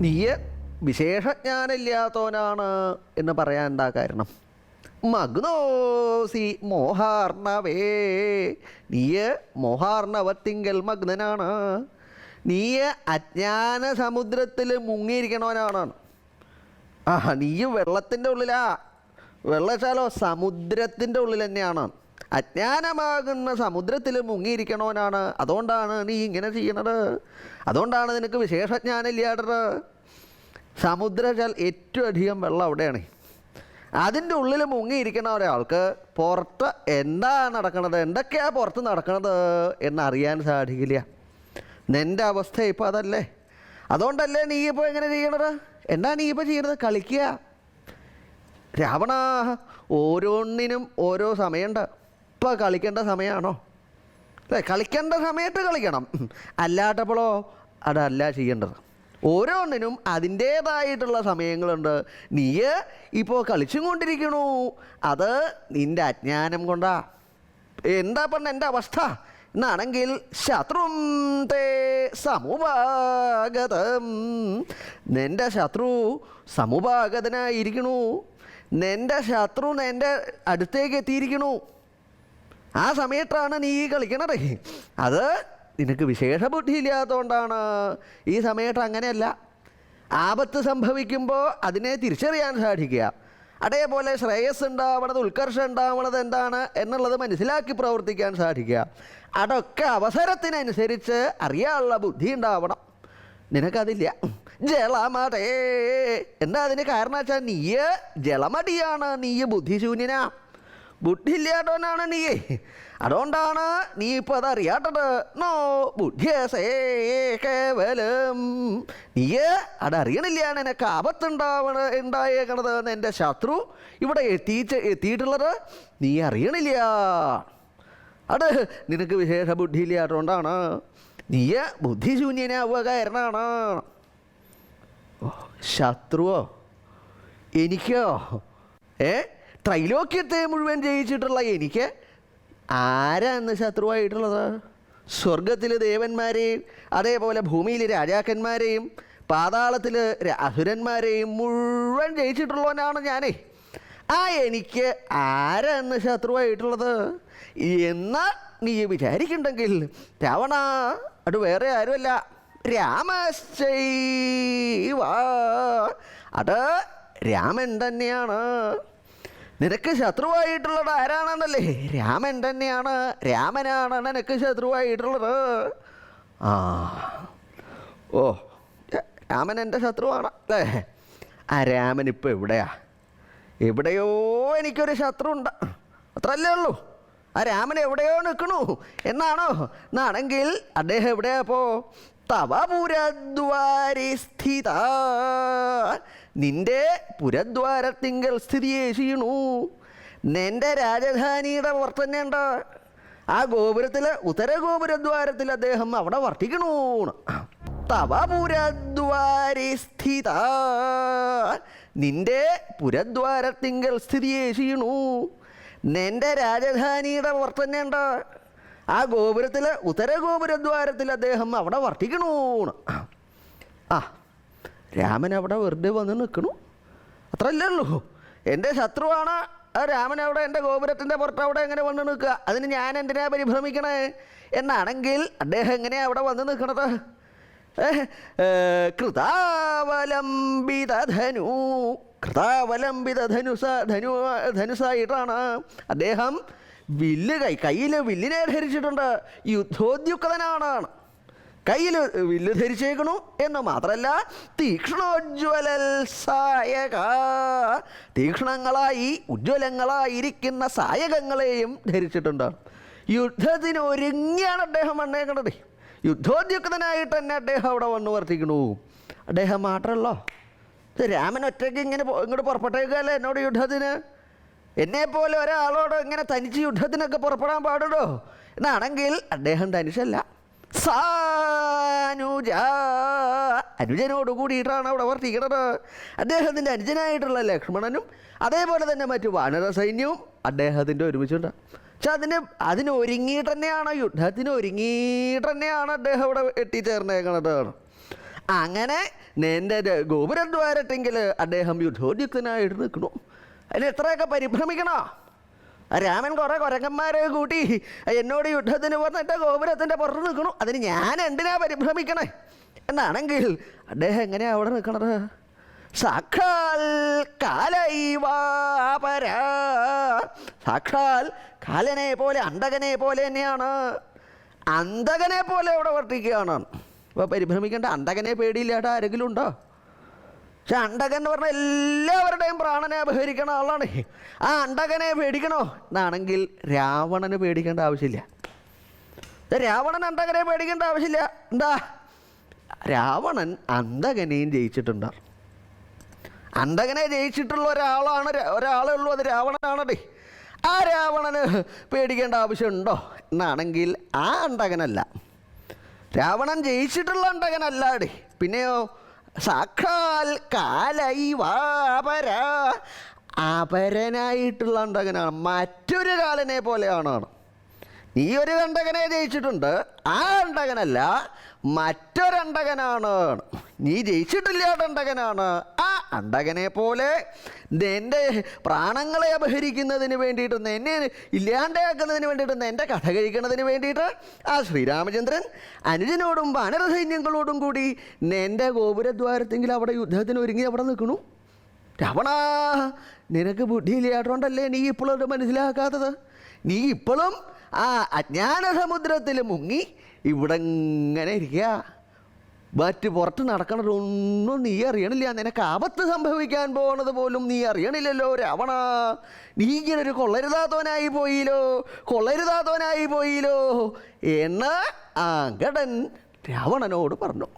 നീ വിശേഷജ്ഞാനമില്ലാത്തവനാണ് എന്ന് പറയാൻ എന്താ കാരണം? മഗ്നോസി മോഹാർണവേ, നീ മോഹാർണവത്തിങ്കൽ മഗ്നനാണ്. നീ അജ്ഞാന സമുദ്രത്തിൽ മുങ്ങിയിരിക്കണവനാണ്. നീ വെള്ളത്തിൻ്റെ ഉള്ളിലാ. വെള്ളച്ചാലോ സമുദ്രത്തിൻ്റെ ഉള്ളിൽ തന്നെയാണ്. അജ്ഞാനമാകുന്ന സമുദ്രത്തിൽ മുങ്ങിയിരിക്കണവനാണ്. അതുകൊണ്ടാണ് നീ ഇങ്ങനെ ചെയ്യണത്. അതുകൊണ്ടാണ് നിനക്ക് വിശേഷജ്ഞാനം ഇല്ലാത്തത്. സമുദ്രജാൽ ഏറ്റവും അധികം വെള്ളം അവിടെയാണ്. അതിൻ്റെ ഉള്ളിൽ മുങ്ങിയിരിക്കുന്ന ഒരാൾക്ക് പുറത്ത് എന്താ നടക്കണത്, എന്തൊക്കെയാണ് പുറത്ത് നടക്കണത് എന്നറിയാൻ സാധിക്കില്ല. നിൻ്റെ അവസ്ഥ ഇപ്പോൾ അതല്ലേ. അതുകൊണ്ടല്ലേ നീ ഇപ്പോൾ എങ്ങനെ ചെയ്യണത്? എന്താ നീ ഇപ്പോൾ ചെയ്യണത്? കളിക്കുക. രാവണ, ഓരോന്നിനും ഓരോ സമയമുണ്ട്. ഇപ്പോൾ കളിക്കേണ്ട സമയമാണോ? അല്ലേ, കളിക്കേണ്ട സമയത്ത് കളിക്കണം. അല്ലാത്തപ്പോഴോ അതല്ല ചെയ്യേണ്ടത്. ഓരോന്നിനും അതിൻ്റേതായിട്ടുള്ള സമയങ്ങളുണ്ട്. നീ ഇപ്പോൾ കളിച്ചും കൊണ്ടിരിക്കണു. അത് നിൻ്റെ അജ്ഞാനം കൊണ്ടാ. എന്താ പറഞ്ഞ എൻ്റെ അവസ്ഥ എന്നാണെങ്കിൽ ശത്രും തേ സമുപാഗതം, നിൻ്റെ ശത്രു സമുപാഗതനായിരിക്കണു. നിൻ്റെ ശത്രു നിൻ്റെ അടുത്തേക്ക് എത്തിയിരിക്കണു. ആ സമയത്താണ് നീ കളിക്കണത്. അത് നിനക്ക് വിശേഷ ബുദ്ധി ഇല്ലാത്തതുകൊണ്ടാണ്. ഈ സമയത്ത് അങ്ങനെയല്ല. ആപത്ത് സംഭവിക്കുമ്പോൾ അതിനെ തിരിച്ചറിയാൻ സാധിക്കുക. അതേപോലെ ശ്രേയസ് ഉണ്ടാവണത്, ഉത്കർഷം ഉണ്ടാവണത് എന്താണ് എന്നുള്ളത് മനസ്സിലാക്കി പ്രവർത്തിക്കാൻ സാധിക്കുക. അതൊക്കെ അവസരത്തിനനുസരിച്ച് അറിയാനുള്ള ബുദ്ധി ഉണ്ടാവണം. നിനക്കതില്ല. ജലമടേ, എന്താ അതിന് കാരണം വെച്ചാൽ നീ ജലമടിയാണ്. നീ ബുദ്ധിശൂന്യനാ, ബുദ്ധിയില്ലാത്തവനാണ് നീ. അതുകൊണ്ടാണ് നീ ഇപ്പോൾ അതറിയാത്തത്. നോ ബുദ്ധിയസേ കേവലം, നീ അതറിയണില്ല. നിനക്ക് ഉണ്ടായേക്കണത് എൻ്റെ ശത്രു ഇവിടെ എത്തിയിട്ടുള്ളത് നീ അറിയണില്ല. അത് നിനക്ക് വിശേഷ ബുദ്ധി ഇല്ലാത്തതുകൊണ്ടാണ്. നീ ബുദ്ധിശൂന്യനാവുക കാരണമാണ്. ശത്രുവോ? എനിക്കോ? ത്രൈലോക്യത്തെ മുഴുവൻ ജയിച്ചിട്ടുള്ള എനിക്ക് ആരാന്ന് ശത്രുവായിട്ടുള്ളത്? സ്വർഗത്തിൽ ദേവന്മാരെയും അതേപോലെ ഭൂമിയിൽ രാജാക്കന്മാരെയും പാതാളത്തിൽ അസുരന്മാരെയും മുഴുവൻ ജയിച്ചിട്ടുള്ളവനാണ് ഞാനേ. എനിക്ക് ആരാന്ന് ശത്രുവായിട്ടുള്ളത് എന്ന് നീ വിചാരിക്കുന്നുണ്ടെങ്കിൽ രാവണ, അത് വേറെ ആരുമല്ല, രാമശ്ചൈവ, അത് രാമൻ തന്നെയാണ്. നിനക്ക് ശത്രുവായിട്ടുള്ളത് ആരാണെന്നല്ലേ? രാമൻ തന്നെയാണ്. രാമനാണ് നിനക്ക് ശത്രുവായിട്ടുള്ളത്. ഓ, രാമൻ എൻ്റെ ശത്രുവാണ് അല്ലേ? ആ രാമൻ ഇപ്പോൾ എവിടെയാ? എവിടെയോ എനിക്കൊരു ശത്രു ഉണ്ട്, അത്രല്ലേ ഉള്ളൂ. ആ രാമൻ എവിടെയോ നിൽക്കണു എന്നാണോ? എന്നാണെങ്കിൽ അദ്ദേഹം എവിടെയാ? അപ്പോൾ തവ പുരദ്വാരി സ്ഥിത, നിന്റെ പുരദ്വാരത്തിങ്കൽ സ്ഥിതി ചെയ്യണു. നിന്റെ രാജധാനിയുടെ വർത്തനുണ്ട്. ആ ഗോപുരത്തിൽ, ഉത്തരഗോപുരദ്വാരത്തിൽ അദ്ദേഹം അവിടെ വർത്തിക്കണു. തവ പുരദ്വാരി സ്ഥിത, നിന്റെ പുരദ്വാരത്തിങ്കൽ സ്ഥിതി ചെയ്യണു. നിന്റെ രാജധാനിയുടെ വർത്തനുണ്ട്. ആ ഗോപുരത്തിൽ, ഉത്തരഗോപുരദ്വാരത്തിൽ അദ്ദേഹം അവിടെ വർത്തിക്കണു. രാമൻ അവിടെ വെറുതെ വന്ന് നിൽക്കണു, അത്രല്ലേ ഉള്ളൂ. എൻ്റെ ശത്രുവാണ് ആ രാമൻ. അവിടെ എൻ്റെ ഗോപുരത്തിൻ്റെ പുറത്ത് അവിടെ എങ്ങനെ വന്ന് നിൽക്കുക? അതിന് ഞാൻ എന്തിനാ പരിഭ്രമിക്കണേ എന്നാണെങ്കിൽ അദ്ദേഹം എങ്ങനെയാണ് അവിടെ വന്ന് നിൽക്കണത്? കൃതാവലംബിത ധനുസായിട്ടാണ് അദ്ദേഹം കയ്യിൽ വില്ലിനെ ധരിച്ചിട്ടുണ്ട്. യുദ്ധോദ്യുക്തനാണ്. കയ്യിൽ വില്ല് ധരിച്ചേക്കണു എന്ന് മാത്രമല്ല, തീക്ഷ്ണോജ്വലസായക, തീക്ഷ്ണങ്ങളായി ഉജ്ജ്വലങ്ങളായിരിക്കുന്ന സായകങ്ങളെയും ധരിച്ചിട്ടുണ്ട്. യുദ്ധത്തിന് ഒരുങ്ങിയാണ് അദ്ദേഹം വന്നേക്കണത്. യുദ്ധോദ്യുക്തനായിട്ട് തന്നെ അദ്ദേഹം അവിടെ വന്ന് വർത്തിക്കണു. അദ്ദേഹം മാത്രമല്ലോ, രാമൻ ഒറ്റയ്ക്ക് ഇങ്ങോട്ട് പുറപ്പെട്ടേക്കല്ലേ എന്നോട് യുദ്ധത്തിന്? എന്നെപ്പോലെ ഒരാളോട് ഇങ്ങനെ തനിച്ച് യുദ്ധത്തിനൊക്കെ പുറപ്പെടാൻ പാടുണ്ടോ? എന്നാണെങ്കിൽ അദ്ദേഹം തനിച്ചല്ല, സാനുജ, അനുജനോട് കൂടിയിട്ടാണ് അവിടെ വർത്തിക്കുന്നത്. അദ്ദേഹത്തിൻ്റെ അനുജനായിട്ടുള്ള ലക്ഷ്മണനും അതേപോലെ തന്നെ മറ്റു വാനര സൈന്യവും അദ്ദേഹത്തിൻ്റെ ഒരുമിച്ചുണ്ട്. പക്ഷെ അതിന് ഒരുങ്ങിയിട്ട് തന്നെയാണ്, യുദ്ധത്തിന് ഒരുങ്ങിയിട്ട് തന്നെയാണ് അദ്ദേഹം ഇവിടെ എത്തിച്ചേർന്നേക്കണത്. അങ്ങനെ നിന്റെ ഗോപുരദ്വാരത്തെങ്കിൽ അദ്ദേഹം യുദ്ധോദ്യുക്തനായിട്ട് നിൽക്കണു. അതിന് എത്രയൊക്കെ പരിഭ്രമിക്കണോ? രാമൻ കുറേ കുരങ്ങന്മാരെ കൂട്ടി എന്നോട് യുദ്ധത്തിന് പറഞ്ഞിട്ട് ഗോപുരത്തിൻ്റെ പുറത്ത് നിൽക്കണു. അതിന് ഞാൻ എന്തിനാ പരിഭ്രമിക്കണേ എന്നാണെങ്കിൽ അദ്ദേഹം എങ്ങനെയാ അവിടെ നിൽക്കണത്? സാക്ഷാൽ കാലൈവാപര, സാക്ഷാൽ കാലനെ പോലെ അന്തകനെ പോലെ തന്നെയാണ്. അന്തകനെ പോലെ അവിടെ വർത്തിക്കുകയാണ്. അപ്പോൾ പരിഭ്രമിക്കേണ്ട. അന്തകനെ പേടിയില്ലാത്ത ആരെങ്കിലും ഉണ്ടോ? പക്ഷെ അണ്ടകൻ എന്ന് പറഞ്ഞാൽ എല്ലാവരുടെയും പ്രാണനെ അപഹരിക്കണ ആളാണ്. ആ അണ്ടകനെ പേടിക്കണോ എന്നാണെങ്കിൽ രാവണന് പേടിക്കേണ്ട ആവശ്യമില്ല. രാവണൻ അന്തകനെ പേടിക്കേണ്ട ആവശ്യമില്ല. എന്താ? രാവണൻ അന്തകനെയും ജയിച്ചിട്ടുണ്ട്. അന്തകനെ ജയിച്ചിട്ടുള്ള ഒരാളേ ഉള്ളൂ, അത് രാവണനാണേ. ആ രാവണന് പേടിക്കേണ്ട ആവശ്യമുണ്ടോ എന്നാണെങ്കിൽ ആ അന്തകനല്ല, രാവണൻ ജയിച്ചിട്ടുള്ള അന്തകനല്ലാടേ. പിന്നെയോ സാക്ഷാൽ കാലൈവാപര, അപരനായിട്ടുള്ള അന്തകനാണ്. മറ്റൊരു കാലനെ പോലെയാണ്. നീ ഒരു അന്തകനെ ജയിച്ചിട്ടുണ്ട്, ആ അന്തകനല്ല, മറ്റൊരന്തകനാണ്. നീ ജയിച്ചിട്ടില്ലാത്ത അന്തകനാണ്. ആ അന്തകനെ പോലെ നിൻ്റെ പ്രാണങ്ങളെ അപഹരിക്കുന്നതിന് വേണ്ടിയിട്ട്, എന്നെ ഇല്ലാണ്ടാക്കുന്നതിന് വേണ്ടിയിട്ട്, എൻ്റെ കഥ കഴിക്കുന്നതിന് വേണ്ടിയിട്ട് ആ ശ്രീരാമചന്ദ്രൻ അനുജനോടും വാനരസൈന്യങ്ങളോടും കൂടി എൻ്റെ ഗോപുരദ്വാരത്തെങ്കിൽ അവിടെ യുദ്ധത്തിന് ഒരുങ്ങി അവിടെ നിൽക്കണു. രാവണ, നിനക്ക് ബുദ്ധിയില്ലാത്തോണ്ടല്ലേ നീ ഇപ്പോഴും അത് മനസ്സിലാക്കാത്തത്? നീ ഇപ്പോഴും ആ അജ്ഞാന സമുദ്രത്തിൽ മുങ്ങി ഇവിടെ ഇങ്ങനെ ഇരിക്കുക. മറ്റ് പുറത്ത് നടക്കണതൊന്നും നീ അറിയണില്ല. നിനക്ക് ആപത്ത് സംഭവിക്കാൻ പോകുന്നത് പോലും നീ അറിയണില്ലല്ലോ രാവണ. നീ ഇങ്ങനെ ഒരു കൊള്ളരുതാത്തവനായി പോയില്ലോ എന്ന് അങ്കദൻ രാവണനോട് പറഞ്ഞു.